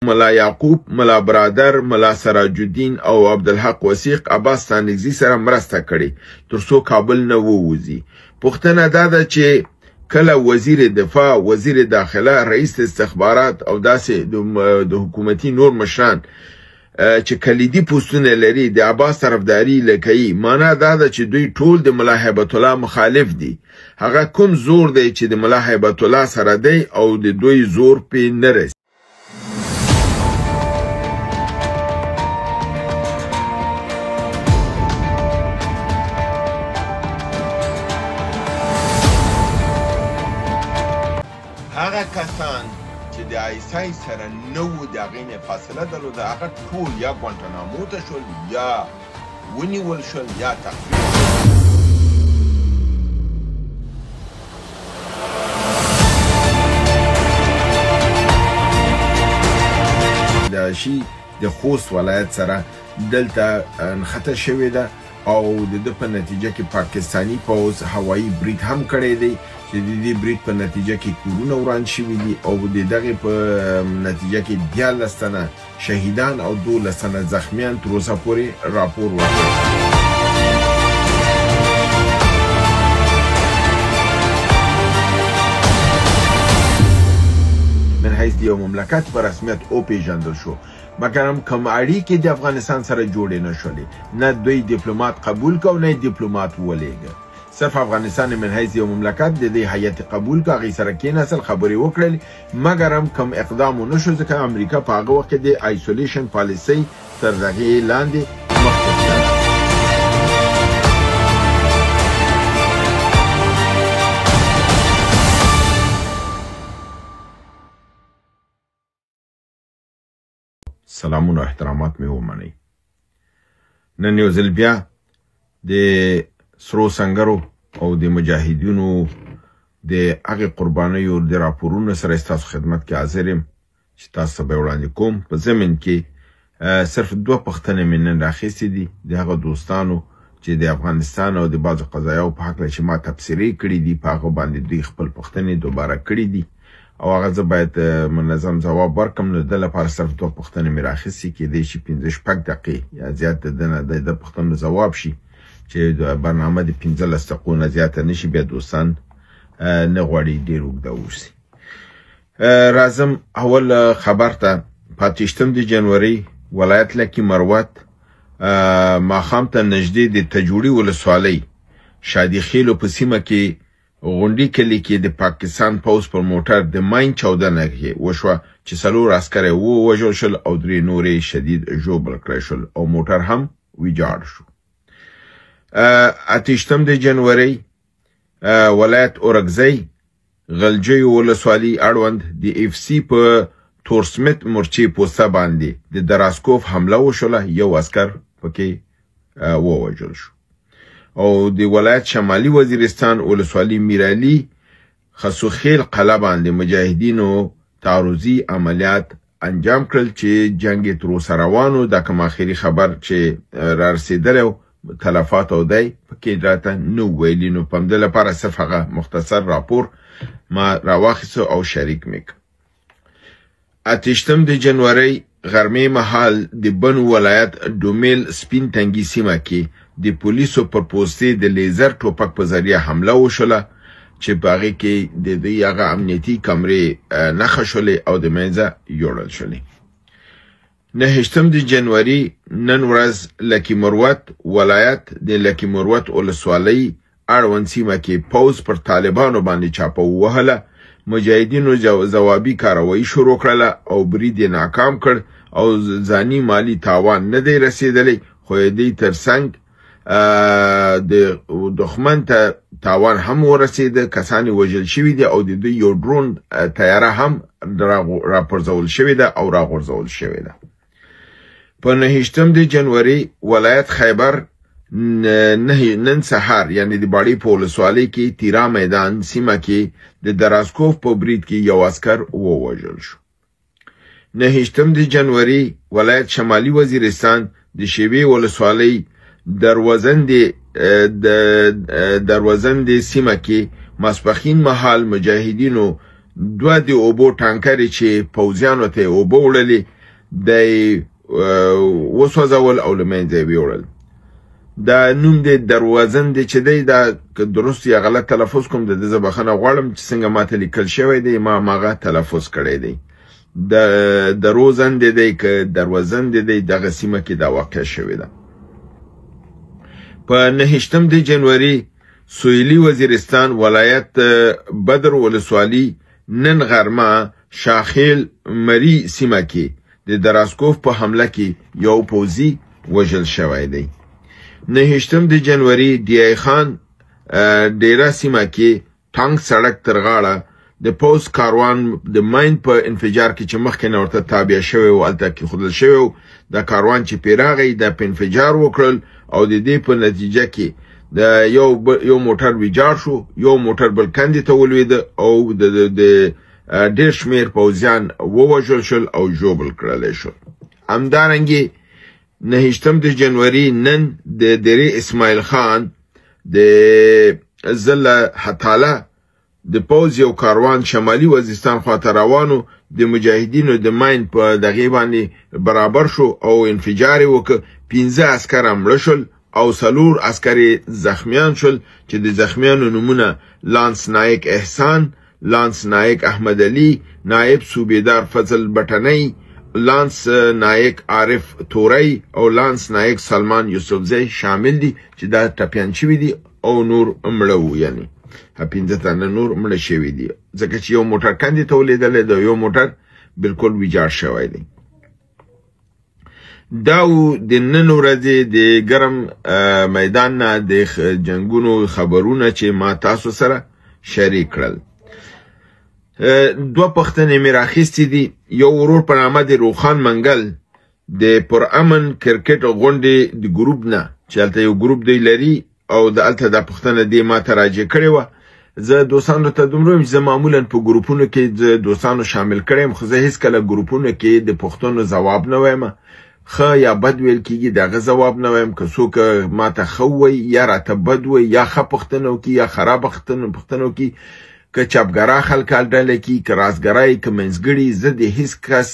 ملا یعقوب، ملا برادر، ملا سراج الدین او عبدالحق وثیق عباس ستانکزي سره مرسته کړي ترڅو کابل نه ووځي. پوښتنه دا ده چې کله وزیر دفاع، وزیر داخله، رئیس استخبارات او داسې د حکومتي نور مشران چې کلیدي پوستونه لري د عباس طرفداري لکوي، معنا دا ده چې دوی ټول د ملا هیبت الله مخالف دي. هغه کوم زور دی چې د ملا هیبت الله سره دی او د دوی زور پې نه رسي. هغه کسان چې د آیسای سره نو د هغې نه فاصله درلوده، هغه ټول یا ګوانټانامو ته شول، یا ونیول شول، یا تخفیف د شي د خوست ولایت سره دلته نښته شوې ده او د ده په نتیجه کې پاکستاني پوځ هوایي برید هم کړی دی چې د دې برید په نتیجه کې کورونه وران شوي دي او د دغې په نتیجه کې 14 تنه شهیدان او 12 تنه زخمیان تر اوسه پورې راپور ورکړی. من حیث د یو مملکت په رسمیت وپېژندل شو، مګر هم کوم اړیکې د افغانستان سره جوړې نه شولې. نه دوی دیپلومات قبول کو، نه دیپلومات ولېږه. صرف افغانستان من حیث یو مملکت د دې هیئت قبول کا، هغې سره کېناستل، خبرې وکړل، مګر هم کوم اقدام ونه شو ځکه امریکا په هغه وخت کې د آیسولیشن پالیسۍ تر هغې لاندې مخکې تلله. سلامونه احترامات مې ومنئ. نن یو ځل بیا د سرو سنگرو او د مجاهدینو د هغې قربانیو د راپورونو سره ستاسو خدمت کې حاضر یم چې تاسو ته به وړاندې کوم. په ضمن کې صرف 2 پوښتنې مې نن راخیستې دي د هغه دوستانو چې د افغانستان او د بعضو قضایاو په هکله چې ما تبصرې کړي دي، په هغه باندې دوی خپل پوښتنې دوباره کړي دي او هغه زه باید منظم ځواب ورکړم. نو د لپاره صرف 2 پوښتنې مې راخیستې، کېدی شي 5-6 دقیقې یا زیات د پوښتنو ځواب شي چې د برنامه د 15 دقیقو نه زیاته نشي، بیا دوستان نه غواړي ډېر اوږده وشي. راځم اول خبر ته. 28 جنوري ولایت لکي مروت ماښام ته نږدې د تجوړي ولسوالۍ شادي خیلو په سیمه کې غونډي کلي کې د پاکستان پوځ پر موټر د ماین چاودنه وشوه چې 4 عسکر ووژل شول او 3 نورې شدید ژوبل کړای شول او موټر هم ویجاړ شو. 28 جنوري ولایت اورګزۍ غلجیو ولسوالۍ اړوند د اف سی په تورسمت مورچې پوسته باندې د دراسکوف حمله وشوله، یو عسکر پکې ووژل شو. او د ولایت شمالي وزیرستان ولسوالۍ میرعلي خسوخیل قلعه باندې مجاهدینو تعرضي عملیات انجام کړل چې جنگ تر اوسه روانو. دا کوم اخري خبر چې را رسېدلی تلفات او دی پکې راته نه ویلي، نو په همدې لپاره صرف هغه مختصر راپور ما راواخیستو او شریک مې کړ. 28 جنوري غرمې مهال د بنو ولایت ډومیل سپین تنګي سیمه کې د پولیسو پر پوستې د لیزر ټوپک په ذریعه حمله وشوله چې په هغې کې د دوی هغه امنیتي کمرې نښه شولې او د منځه یوړل شولې. 9 جنوري نن ورځ لکي مروت ولایت د لکي مروت ولسوالۍ اړوند سیمه کې پوځ پر طالبانو باندې چاپه ووهله. مجاهدینو ځوابي کاروایي شروع کړله او برید یې ناکام کړ او ځاني مالي تاوان نه دی رسېدلی، خو یې دوی تر څنګ د دښمن ته تاوان هم ورسېده، کسان وژل شوي دي او د دوی یو ډرون تیاره هم راپرځول شوې ده او راغورځول شوې ده. په 9 جنوري ولایت خیبر نن سهار یعنی د باړې په ولسوالۍ کې تیرا میدان سیمه کې د دراسکوف په برید کې یو عسکر ووژل شو. 9 جنوري ولایت شمالي وزیرستان د شیوې ولسوالۍ دروازندې سیمه کې ماسپښین مهال مجاهدینو دوه د اوبو ټانکرې چې پوځیانو ته اوبه وړلې دی وسوځول او له منځه یې ویوړل. دا نوم دی دروازن دی چې دی دا درست یا غلط تلفظ کوم د زه بخښنه غواړم چې څنګه ماته لیکل شوی دی ما هغه تلفظ کړی دی. د روزن دی که دروازن دی دغه سیمه کې دا واقع شوې ده. په 9 د جنوري سویلي وزیرستان ولایت بدر ولسوالي نن غرمه شاخیل مری سیمه کې د دراسکوف په حمله کې یو پوځي وژل شوی دی. 9 د جنوري دی خان ډیره سیمه کې ټانک سړک تر غاړه د پوز کاروان د ماین په انفجار کې چې مخکې نه ورته تابع شوی او هلته کېښودل شوی د کاروان چې پرې راغی د په انفجار وکړل او د دې په نتیجه کې د یو موټر ویجاړ شو، یو موټر بل کندې ته ولوېده او د ډېر شمېر پوځیان ووژل شول او ژوبل کړلی شول. همدارنګې 9 د جنوري نن د درې اسماعیل خان د ضلع حتاله د پوځ یو کاروان شمالي وزیرستان خواته روانو د مجاهدینو د ماین په دغې باندې برابر شو او انفجار یې وکړ. 15 عسکر مړه شول او 4 عسکر زخمیان شول چې د زخمیانو نومونه لانس نایک احسان، لانس نایک احمد علي، نائب صوبیدار فضل بټنی، لانس نایک عارف توری او لانس نایک سلمان یوسفزی شامل دي چې دا ټپیان شوي دي او نور مړه وو. یعنی 15 تنه نور مړه شوي دي ځکه چې یو موټر کندې ته ولیدلی دی، یو موټر بالکل ویجاړ شوی دی. دا د نن ورځې د ګرم میدان نه د جنګونو خبرونه چې ما تاسو سره شریک کړل. 2 پښتنې مې راخیستې دي. یو ورور په نامه د روخان منګل د پرامن کرکټ غونډې د ګروپ نه چې هلته یو ګروپ دی لري او د هلته دا پوښتنه دې ما ته راجع کړې وه. زه دوستانو ته دومره یم چې زه معمولا په ګروپونو کې زه دوستانو شامل کړی یم، خو زه هېڅکله ګروپونو کې د پوښتنو ځواب نه وایم. ښه یا بد ویل کېږي د هغه ځواب نه وایم. که څوک ما ته ښه ووایي یا راته بد وایي یا ښه پوښتنه وکړي یا خرابه پوښتنه وکړي، که چپګرا خلک ډله کې، که رازګرای، که منځګړي، زه د هیڅ کس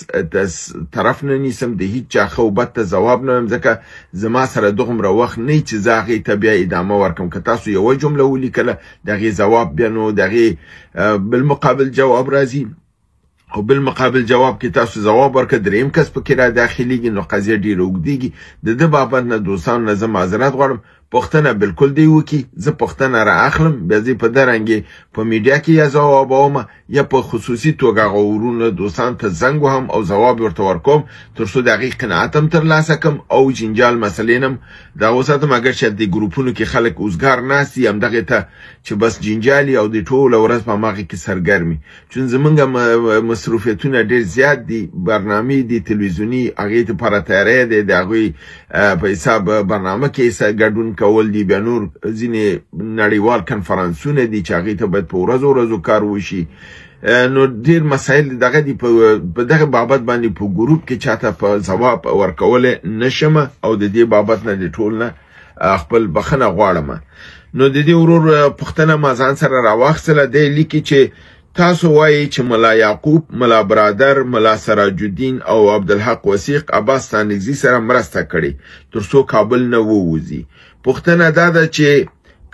طرف نه نیسم، د هیڅ چا ښه او بد ته ځواب نه وایم ځکه زما سره دغومره وخت نه چې زه هغې ته بیا ادامه ورکړم. که تاسو یوه جمله ولیکله د هغې ځواب بیا نو د هغې بالمقابل جواب راځي او بالمقابل جواب کې تاسو ځواب ورکړه، دریم کس پکې را داخلېږي نو قضیه ډېره اوږدېږي. د ده بابت نه دوستانو نه زه معذرت غواړم. پوښتنه بالکل دی وکړي، زه پوښتنه را اخلم، بیا زه په ده رنګې په میډیا کې یا ځوابوم یا په خصوصي توګه هغه ورونو دوستانو ته زنګ وهم او ځواب ورته ورکوم تر څو د هغې قناعت هم ترلاسه کړم او جنجال مسلې نه هم دا وساتم. اګر چې د ګروپونو کې خلک اوزګار ناست دي همدغې ته چې بس جنجال او د ټوله ورځ په هماغې کې سرګرمي، چون زمونږ مصروفیتونه ډېر زیات دي. برنامې دي تلویزیوني هغې دپاره تیاری دی، د هغوی په حساب برنامه کې ګډون کول دي، بیا نور ځینې نړیوال کنفرانسونه دي چې هغې ته باید په ورځو کار وشي. نو ډېر مسایل دغه دي. په دغه بابت باندې په ګروپ کې چاته په ځواب ورکولی نشم او د دې بابت نه د ټول نه خپل بخښنه غواړم. نو د دې ورور پوښتنه ما ځان سره راواخیستله. دی لیکي چې تاسو وایي چې ملا یعقوب، ملا برادر، ملا سراج الدین او عبدالحق وثیق عباس ستانکزي سره مرسته کړې تر څو کابل نه ووځي. پوښتنه دا ده چې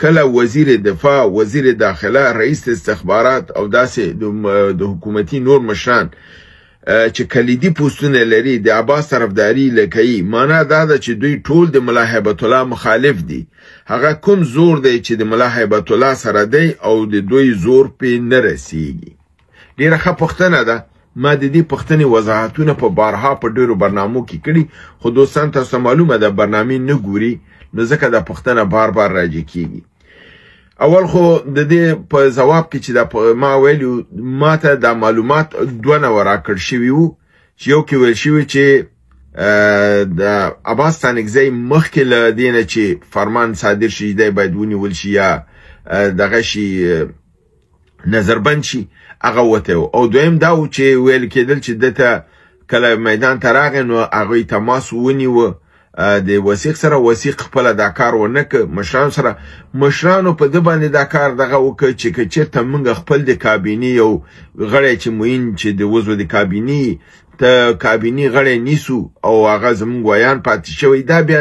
کله وزیر دفاع، وزیر داخله، رئیس استخبارات او داسې د حکومتي نور مشران چې کلیدي پوستونه لري د عباس طرفداري کوي، معنا دا ده چې دوی ټول د ملا هیبت الله مخالف دي. هغه کوم زور دی چې د ملا هیبت الله سره دی او د دوی زور پې نه رسیږي. ډېره ښه پوښتنه ده. ما د دې پوښتنې وضاحتونه په بارها په ډېرو برنامو کې کړي، خو دوستان تاسو معلومه ده برنامې نه ګوري نو ځکه دا پوښتنه بار راجع کېږي. اول خو د دې په ځواب کې چې دا ما ویلي ما ته دا معلومات 2 نوع راکړل شوي وو چې یو کې ویل شوي چې د عباس ستانکزی مخکې له دې نه چې فرمان صادر شي دی باید ونیول شي یا دغه شي نظربند شي هغه وته و. او دویم دا و چې ویل کېدل چې دته کله میدان ته راغی نو هغوی تماس ونیوه د وثیق سره وثیق خپل دا کار ونه ک مشران سره مشرانو په د باندې دا کار دغه وک چې چیرته موږ خپل د کابینې یو غړی چې موین چې د وزو د کابینې ته کابینې غړی نیسو او هغه زموږ ویان پاتې شوی دا بیا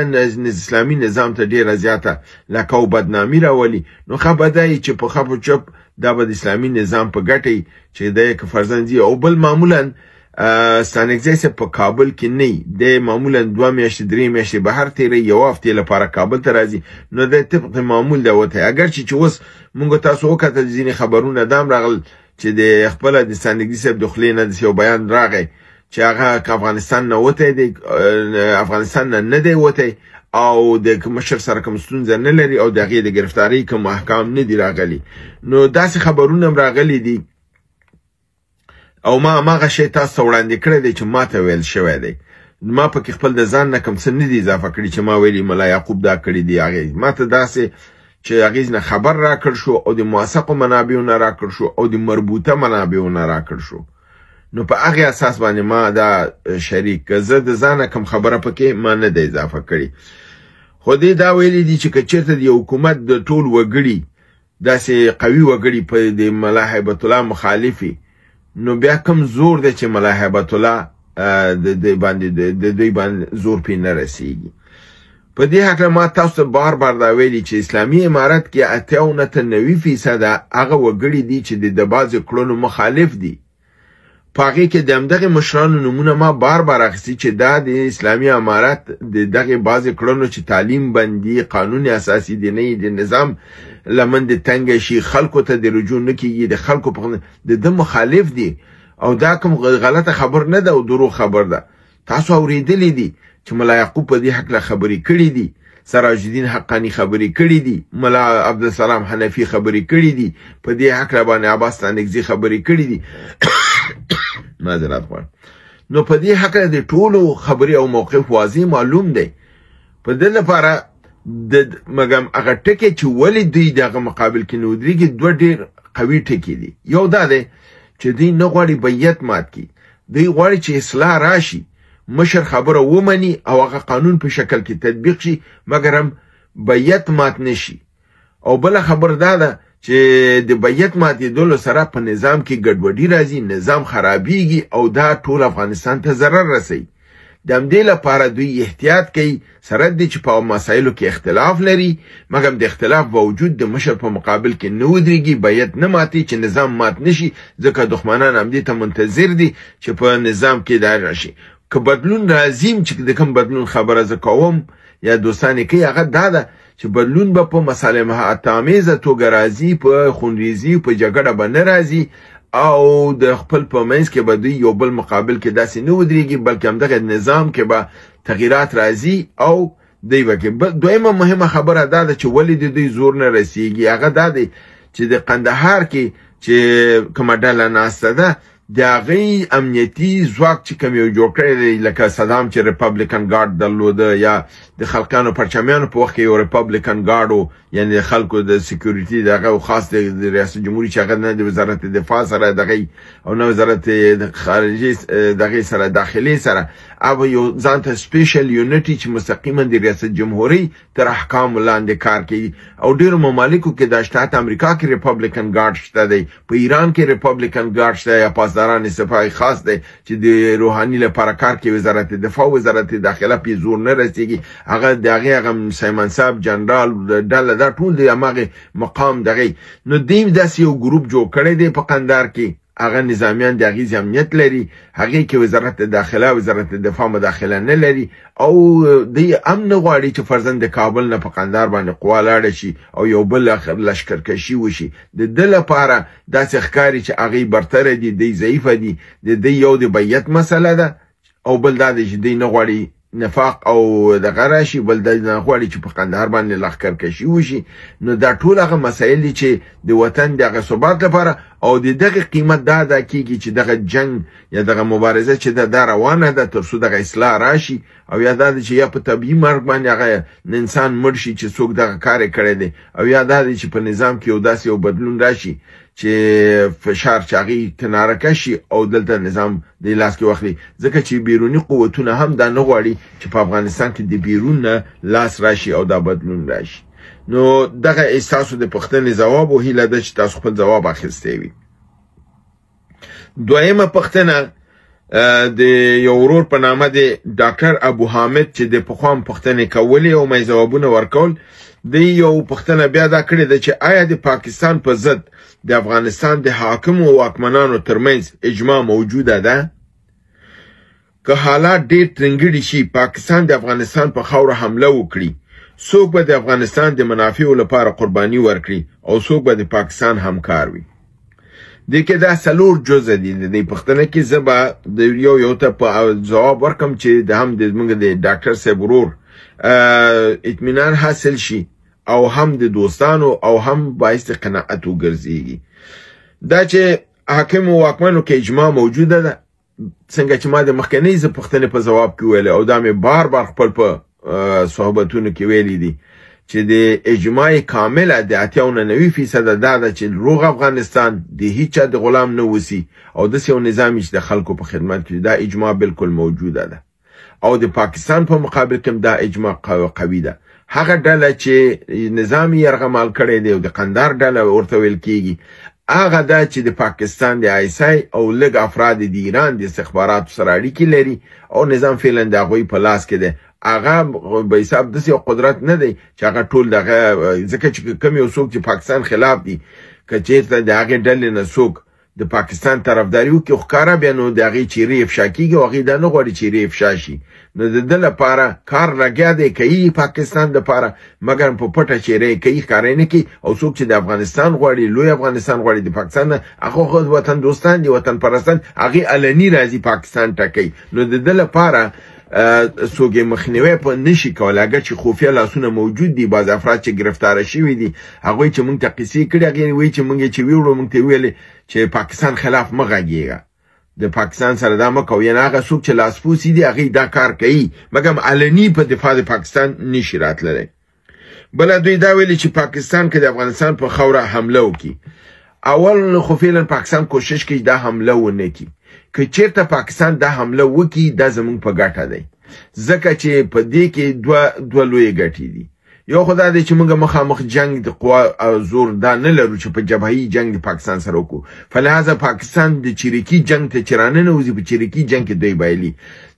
اسلامي نظام ته ډیره زیاته لکه او بدنامي راولي نو خبردای چې په خپل چپ دا به اسلامي نظام په ګټي چې د یک فرزندي او بل معمولا ستانګزیسه په کابل کې نه د معمولا 2 میاشتې 3 میاشتې بهر تیرې یو هفته لپاره کابل ته راځي نو د طبق معمول دا وته اگر چې اوس مونږ تاسو وکړه ځینې خبرونه دام راغل چې د خپل د ستانګزیسه د خلینه د یو بیان راغی چې هغه افغانستان نه وته دی افغانستان نه دی وته او د مشر سره کوم ستونزه نه لري او دغه د گرفتاری کوم احکام نه دی راغلي نو داسې خبرونه راغلي دي او ما غشي تاسو وړاندې کړی دی چې ما ته ویل شوی دی ما په خپل د ځان نه کوم څه نه دی اضافه کړی چې ما ویلي ملا یعقوب دا کړی دی هغه ما ته داسې چې هغه نه خبر را کړ شو او د موثقو منابعونو را کړ شو او د مربوطه منابعونو را کړ شو نو په هغه اساس باندې ما دا شریک زه د ځان کوم خبره پکې ما نه دی اضافه کړی خو دې دا ویلي دي چې چیرته د حکومت د ټول وګړي داسې قوي وګړي په د ملا هیبت الله مخالفي نو بیا کم زور دی چې ملا هیبت الله د دوی باندې زور پې نه رسیږي په دې هکله ما تاسو بار دا ویلي چې اسلامي امارت کې 98% هغه وګړي دي چې د بعضې کړنو مخالف دي په هغې کې د همدغې مشرانو نومونه ما بار اخیستي چې دا د اسلامي امارت د دغې بعضې کړنو چې تعلیم بندي قانون اساسي دیني د نظام لمن د تنګ شي خلکو ته د رجوع نه کیږي د خلکو په د مخالف دي او دا کوم غلطه خبر نه ده او دروغ خبر ده تاسو اوریدلی دي چې ملا یعقوب په دې حق خبرې کړې دي سراج الدین حقانی خبرې کړې دي ملا عبدالسلام حنفی خبرې کړې دي په دې حق باندې عباس تانکزی خبرې کړې دي معذرت غواړم نو په دې حق د ټولو خبرې او موقف واضح معلوم دی په دې لپاره د مګم هغه ټکی چې ولې دوی دغه مقابل کې نو درېږي دوه ډېر قوي ټکي دي یو دا دی چې دوی نه غواړي بیعت مات کړي دوی غواړي چې اصلاح راشي مشر خبره ومني او هغه قانون په شکل کې تطبیق شي مګر هم بیعت مات نشي او بل خبر دا ده چې د بیعت ماتېدلو سره په نظام کې ګډوډي راځي نظام خرابېږي او دا ټول افغانستان ته ضرر رسوي د همدې لپاره دوی احتیاط کوي سره دې چې په مسایلو کې اختلاف لري مګر د اختلاف باوجود د مشر په مقابل کې نه ودرېږي بیعت نه ماتي چې نظام مات نشي ځکه دښمنان همدې ته منتظر دي چې په نظام کې دا راشي که بدلون راځي چې د کوم بدلون خبره زه کوم یا دوستانې کوي هغه دا ده چې بدلون به په مصالحت آمیزه توګه راځي په خونریزي په جګړه به نه راځي او د خپل په منځ کې به دوی یو بل مقابل کې داسې نه ودرېږي بلکې همدغه نظام کې به تغییرات راځي او دوی به کې دویمه مهمه خبره دا ده چې ولې د دوی زور نه رسیږي هغه دا دی چې د قندهار کې چې کومه ډله ناسته ده د هغې امنیتي ځواک چې کوم یو جوړ کړی دی لکه صدام چې ریپبلیکن ګارډ درلوده یا د خلقانو پرچمیانو په وخت کې یو ریپبلیکن ګارډ و یعنی د خلکو د سکیورټي دغه خاص د ریاست جمهوریت چې هغه نه د وزارت دفاع سره دغه او نه وزارت خارجي دغه سره داخلي سره او یو ځانته سپیشل یونټي چې مستقیما د ریاست جمهوریت تر احکام لاندې کار کوي او ډیرو ممالکو کې د شتات امریکا کې ریپبلیکن ګارډ شته دی په ایران کې ریپبلیکن ګارډ شته یا پاسداران سپاه خاص دی چې د روحاني لپاره کار کوي وزارت دفاع وزارت داخله په زور نه رسیږي هغه دغه سیمن صاحب جنرال ډله دا ټول د هغه مقام دغه نو دیم داسې یو ګروپ جوړ کړی دی په قندهار کې هغه نظامیان د هغې امنیت لري هغې کې وزارت داخله وزارت دفاع مداخله نه لري او دوی هم نه غواړي چې فرضاً د کابل نه په قندهار باندې قوا لاړه شي او یو بل لشکرکشي وشي د ده لپاره داسې ښکاري چې هغې برتره دي دوی ضعیفه دي د دوی یو د بیعت مسله ده او بل دا دی چې دوی نه غواړي نفاق او دغه راشي بل د غواړي چې په قندهار باندې لښکرکشي وشي نو دا ټول هغه مسایل دي چې د وطن دغه ثبات لپاره او د دغه قیمت دا ادا کیږي چې دغه جنگ یا دغه مبارزه چې دا روانه ده تر څو دغه اصلاح راشي او یا دا چې یا په طبیعي مرګ باندې هغه انسان مړ شي چې څوک دغه کار کړی دی او یا دا چې په نظام کې یو داسې یو بدلون راشي چې فشار چاغي کناره کشي او دلته نظام د لاس کې واخلي ځکه چې بیرونی قوتونه هم دا نه غواړي چې په افغانستان کې د بیرون لاس راشي او دا بدلون راشي نو دغه احساسو د پښتنې جواب او هیله ده چې تاسو خپل جواب اخیستی وي دویمه پښتنه د یو ورور په نامه د ډاکټر ابو حامد چې د پخوام پښتنې کولې او مې جوابونه ورکول د یو پښتنه بیا دا کړی ده چې آیا د پاکستان په ضد د افغانستان د حاکم او واکمنانو ترمنځ اجماع موجوده ده که حالات ډېر ترنګړي شي پاکستان د افغانستان په خاوره حمله وکړي څوک به د افغانستان د منافعو لپاره قرباني ورکړي او څوک به د پاکستان همکار وي د کې دا څلور جزء دي د پښتنه کې زبا د یو ته په جواب ورکم چې د هم د موږ د ډاکټر صاحب ورور اطمینان حاصل شي او هم د دوستانو او هم باعث قناعت وګرځيږي دا چې حاکم او واکمنو کې اجماع موجوده ده څنګه چې ما د مخکنی ز پښتنې په جواب کې ویل او دا مې بار خپل په صحبتونو کې ویلي دي چې د اجماع کامله د 98% دا چې روغ افغانستان د هیڅ د غلام نه وسی او د یو نظام چې د خلکو په خدمت کې دا اجماع بالکل موجوده ده او د پاکستان په مقابل کې دا اجماع قوي ده هغه ډله چې نظام یرغمال کړی دی او د قندار ډله ورته ویل کیږي هغه دا چې د پاکستان د آیسای او لږ افراد د ایران د استخباراتو سره اړیکې لري او نظام فعلا د هغوی په لاس کې دی هغه به حساب داسې یو قدرت نه دی چې هغه ټول دغه ځکه چې کوم یو څوک چې پاکستان خلاف دی که چېرته د هغې ډلې نه څوک د پاکستان طرفداري وکړي خو ښکاره بیا نو د هغې چیرې افشا کېږي او هغې دا نه غواړي چیرې افشا شي نو د ده لپاره کار لګیا دی کوي پاکستان دپاره مګر په پټه چیرې کوي ښکاره نه کوي او څوک چې د افغانستان غواړي لوی افغانستان غواړي د پاکستان نه هغه خو وطن دوستان دي وطن پرستان هغې علني راځي پاکستان ټکوي نو د ده لپاره څوک مخنیوی په نشي کولای اگر چې خفیه لاسونه موجود دي بعض افراد چې گرفتار شوي دي هغوی چې موږ ته قصې کړي هغې وایي چې موږ چې ویوړو موږ ته ویلې چې پاکستان خلاف مه غږېږه د پاکستان سره دا مه کوه یعنې هغه څوک چې لاسپوڅي دي هغې دا کار کوي مګر علني په دفاع د پاکستان نشي راتللی بله دوی دا ویلي چې پاکستان که د افغانستان په خاوره حمله وکړي اول خو فعلا پاکستان کوشش کوي دا حمله ونه کړي که چیرته پاکستان دا حمله وکړي دا زموږ په ګټه دی ځکه چې په دې کې دوه لویې ګټې دي یو خو دا دی چې موږ مخامخ جنگ د قوا او زور دا نه لرو چې په جبههي جنگ د پاکستان سره وکړو فلهذا پاکستان د چریکي جنگ ته چې راننوځي په چریکي جنگ کې دوی بایلي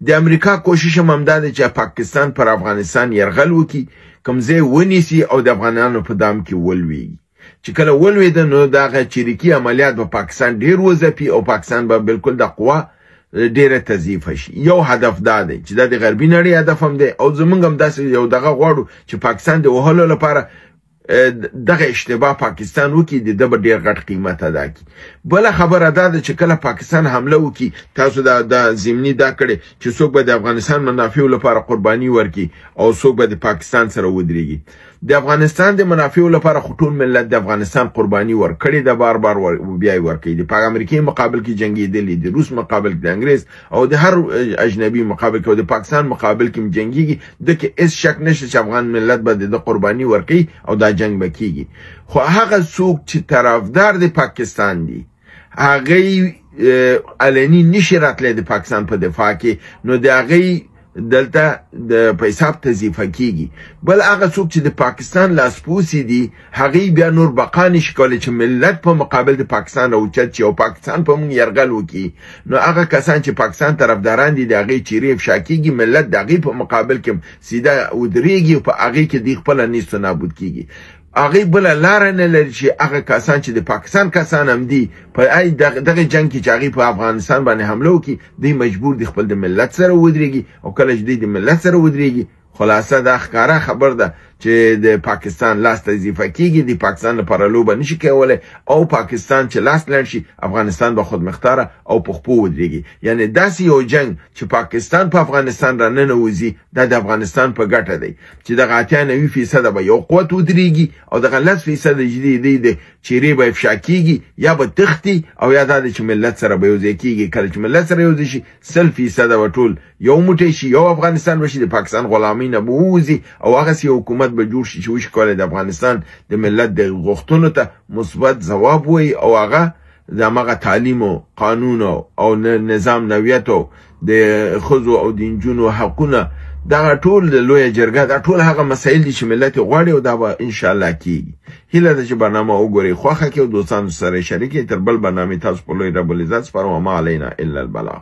د امریکا کوشش هم همدا دی چې پاکستان پر افغانستان یرغل وکړي کوم ځای ونیسي او د افغانانو په دام کې ولویږي چې کله ولویده نو دغه چریکي عملیات په پاکستان ډیر وځپي او پاکستان به بالکل د قوا ډیره تضعیفه شي یو هدف دا دی چې د غربي نړۍ هدف هم دی او زمونږ هم داسې یو دغه غواړو چې پاکستان د وهلو لپاره دغه اشتباه پاکستان وکړي د ده به ډېر غټ قیمت ادا کړي بله خبره دا ده چې کله پاکستان حمله وکړي تاسو دا ضمني دا کړی چې څوک به د افغانستان منافعو لپاره قرباني ورکړي او څوک به د پاکستان سره ودرېږي د افغانستان د منافعو لپاره خو ټول ملت د افغانستان قرباني ورکړې ده بار بیا یې ورکوي د امریکې مقابل کې جنګېدلي د روس مقابل کې د انګریز او د هر اجنبي مقابل کې او د پاکستان مقابل کې جنګېږي دکې هېڅ شک نشته چې افغان ملت به د قرباني ورکوي او دا جنگ به کېږي خو هغه څوک چې طرفدار د پاکستان دي هغې علني نشي راتلی د پاکستان په دفاع کې نو د هغې دلته د په حساب تضعیفه کیږي بل هغه څوک چې د پاکستان لاسپوڅي دي هغې بیا نور بقا نشي کولی چې ملت په مقابل د پاکستان راوچت شي او پاکستان په موږ یرغل وکړي نو هغه کسان چې پاکستان طرفداران دي د هغې چیرې افشا کیږي ملت د هغې په مقابل کې سیده ودرېږي او په هغې کې دوی خپله نیست و نابود کیږي هغې بله لاره نه لري چې هغه کسان چې د پاکستان کسان هم دي په دغه جنګ کې چې هغې په افغانستان باندې حمله وکړي دوی مجبور دي خپل د ملت سره ودرېږي او کله چې دوی د ملت سره ودرېږي خلاصه دا ښکاره خبر ده چې د پاکستان لاس تضعیفه کیږي د پاکستان لپاره لوبه نشي کولی او پاکستان چې لاس لړ شي افغانستان به خودمختاره او په خپو ودرېږي یعنې داسې یو جنګ چې پاکستان په افغانستان راننوځي دا د افغانستان په ګټه دی چې دغه 98% به یو قوت ودرېږي او دغه 10% دی د چیرې به افشا کیږي یا به تښتي او یا دا دی چې ملت سره به یوځای کیږي کله چې ملت سره یوځای شي 100% به ټول یو موټی شي یو افغانستان به شي د پاکستان غلامۍ نه به ووځي او هغسې حکومت حکومت به جوړ شي چې وش کولای د افغانستان د ملت د غوښتنو ته مثبت ځواب وي او هغه د هغه تعلیم او قانون او نظام نوعیت او د خزو او د نجونو حقونه دا ټول د لوی جرګه دا ټول هغه مسایل دي چې ملت غواړي او دا به ان شاء الله کیږي. هیله ده چې برنامه وګورئ، خوښه کې او دوستانو سره شریکې. تر بل برنامه تاسو په لوی رب العزت سپارم. ما علینا الا البلاغ.